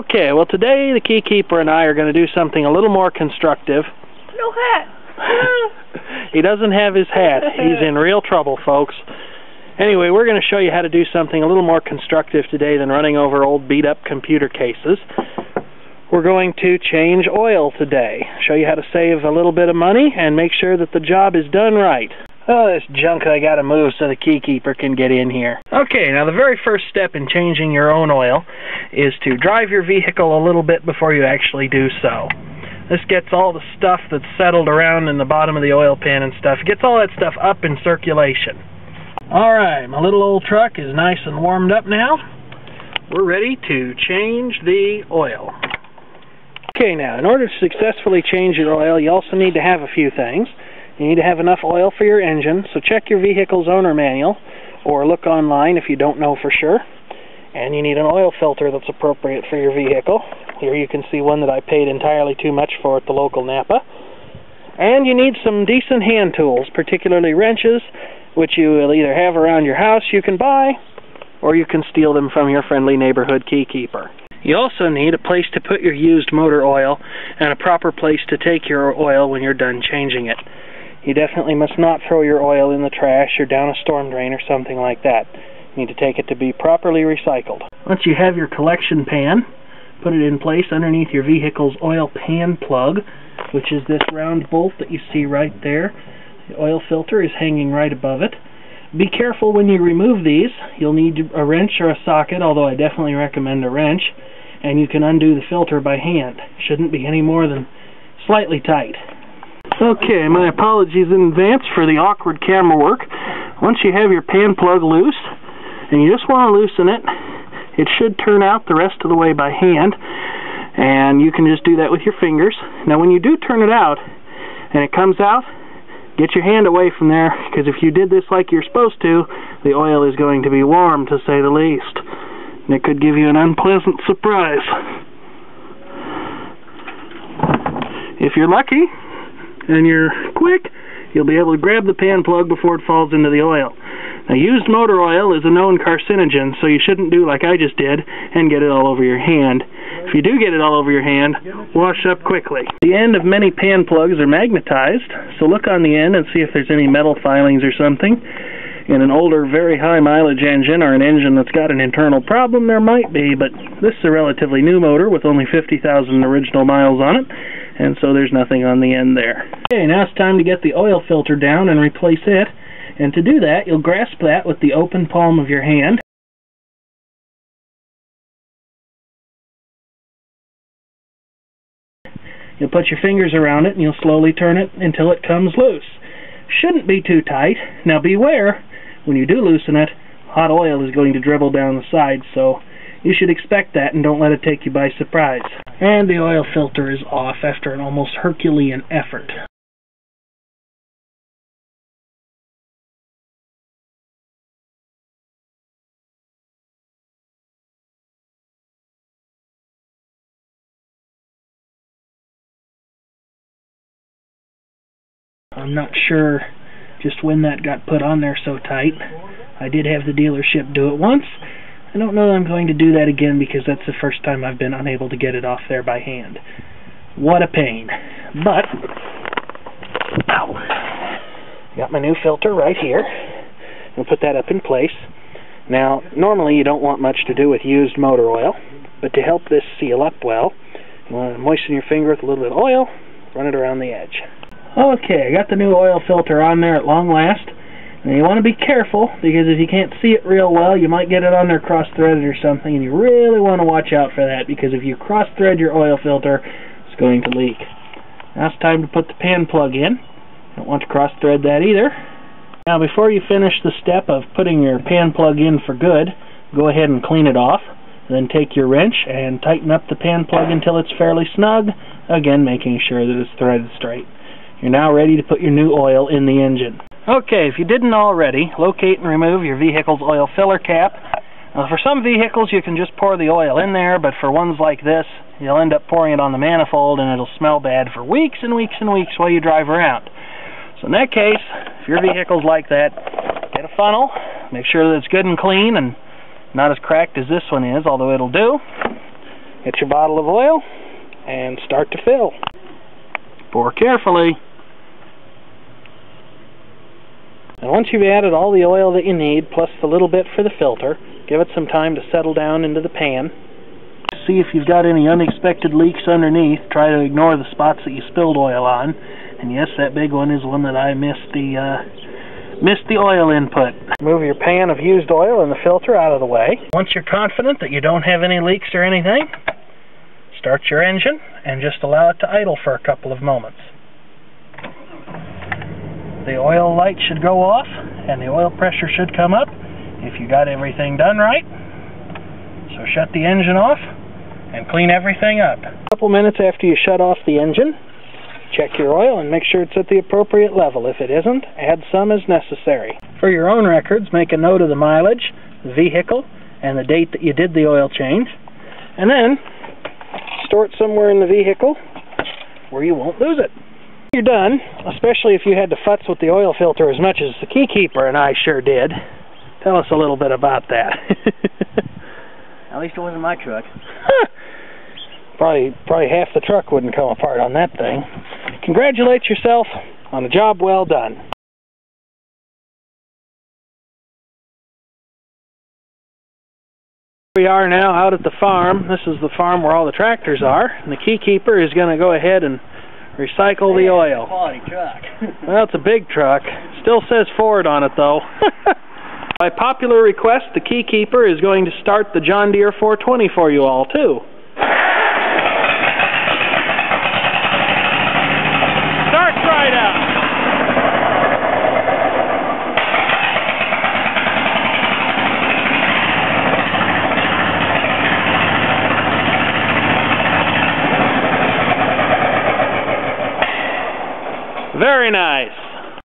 Okay, well today the keykeeper and I are going to do something a little more constructive. No hat. He doesn't have his hat. He's in real trouble, folks. Anyway, we're going to show you how to do something a little more constructive today than running over old beat-up computer cases. We're going to change oil today. Show you how to save a little bit of money and make sure that the job is done right. Oh, this junk I gotta move so the keykeeper can get in here. Okay, now the very first step in changing your own oil is to drive your vehicle a little bit before you actually do so. This gets all the stuff that's settled around in the bottom of the oil pan and stuff. It gets all that stuff up in circulation. Alright, my little old truck is nice and warmed up now. We're ready to change the oil. Okay, now, in order to successfully change your oil, you also need to have a few things. You need to have enough oil for your engine, so check your vehicle's owner manual, or look online if you don't know for sure. And you need an oil filter that's appropriate for your vehicle. Here you can see one that I paid entirely too much for at the local Napa. And you need some decent hand tools, particularly wrenches, which you will either have around your house you can buy, or you can steal them from your friendly neighborhood keykeeper. You also need a place to put your used motor oil and a proper place to take your oil when you're done changing it. You definitely must not throw your oil in the trash or down a storm drain or something like that. You need to take it to be properly recycled. Once you have your collection pan, put it in place underneath your vehicle's oil pan plug, which is this round bolt that you see right there. The oil filter is hanging right above it. Be careful when you remove these. You'll need a wrench or a socket, although I definitely recommend a wrench, and you can undo the filter by hand. Shouldn't be any more than slightly tight. Okay, my apologies in advance for the awkward camera work. Once you have your pan plug loose, and you just want to loosen it, it should turn out the rest of the way by hand, and you can just do that with your fingers. Now when you do turn it out, and it comes out, get your hand away from there, because if you did this like you're supposed to, the oil is going to be warm, to say the least. And it could give you an unpleasant surprise. If you're lucky, and you're quick, you'll be able to grab the pan plug before it falls into the oil. Now, used motor oil is a known carcinogen, so you shouldn't do like I just did and get it all over your hand. If you do get it all over your hand, wash up quickly. The end of many pan plugs are magnetized, so look on the end and see if there's any metal filings or something. In an older, very high mileage engine, or an engine that's got an internal problem, there might be, but this is a relatively new motor with only 50,000 original miles on it, and so there's nothing on the end there. Okay, now it's time to get the oil filter down and replace it. And to do that, you'll grasp that with the open palm of your hand. You'll put your fingers around it and you'll slowly turn it until it comes loose. Shouldn't be too tight. Now beware, when you do loosen it, hot oil is going to dribble down the sides, so you should expect that and don't let it take you by surprise. And the oil filter is off after an almost Herculean effort. I'm not sure just when that got put on there so tight. I did have the dealership do it once. I don't know that I'm going to do that again because that's the first time I've been unable to get it off there by hand. What a pain. But, got my new filter right here. I'll put that up in place. Now, normally you don't want much to do with used motor oil, but to help this seal up well, you want to moisten your finger with a little bit of oil, run it around the edge. Okay, I got the new oil filter on there at long last. And you want to be careful, because if you can't see it real well, you might get it on there cross-threaded or something, and you really want to watch out for that, because if you cross-thread your oil filter, it's going to leak. Now it's time to put the pan plug in. Don't want to cross-thread that either. Now before you finish the step of putting your pan plug in for good, go ahead and clean it off. Then take your wrench and tighten up the pan plug until it's fairly snug, again making sure that it's threaded straight. You're now ready to put your new oil in the engine. Okay, if you didn't already, locate and remove your vehicle's oil filler cap. Now, for some vehicles you can just pour the oil in there, but for ones like this, you'll end up pouring it on the manifold and it'll smell bad for weeks and weeks and weeks while you drive around. So in that case, if your vehicle's like that, get a funnel, make sure that it's good and clean and not as cracked as this one is, although it'll do. Get your bottle of oil and start to fill. Pour carefully. And once you've added all the oil that you need, plus the little bit for the filter, give it some time to settle down into the pan. See if you've got any unexpected leaks underneath. Try to ignore the spots that you spilled oil on. And yes, that big one is one that I missed the oil input. Move your pan of used oil and the filter out of the way. Once you're confident that you don't have any leaks or anything, start your engine and just allow it to idle for a couple of moments. The oil light should go off and the oil pressure should come up if you got everything done right. So shut the engine off and clean everything up. A couple minutes after you shut off the engine, check your oil and make sure it's at the appropriate level. If it isn't, add some as necessary. For your own records, make a note of the mileage, the vehicle, and the date that you did the oil change. And then store it somewhere in the vehicle where you won't lose it. You're done, especially if you had to futz with the oil filter as much as the keykeeper and I sure did. Tell us a little bit about that. At least it wasn't my truck. Probably half the truck wouldn't come apart on that thing. Congratulate yourself on a job well done. We are now out at the farm. This is the farm where all the tractors are, and the keykeeper is going to go ahead and recycle the oil. Quality truck. Well, it's a big truck. Still says Ford on it, though. By popular request, the keykeeper is going to start the John Deere 420 for you all, too. Starts right out. Very nice.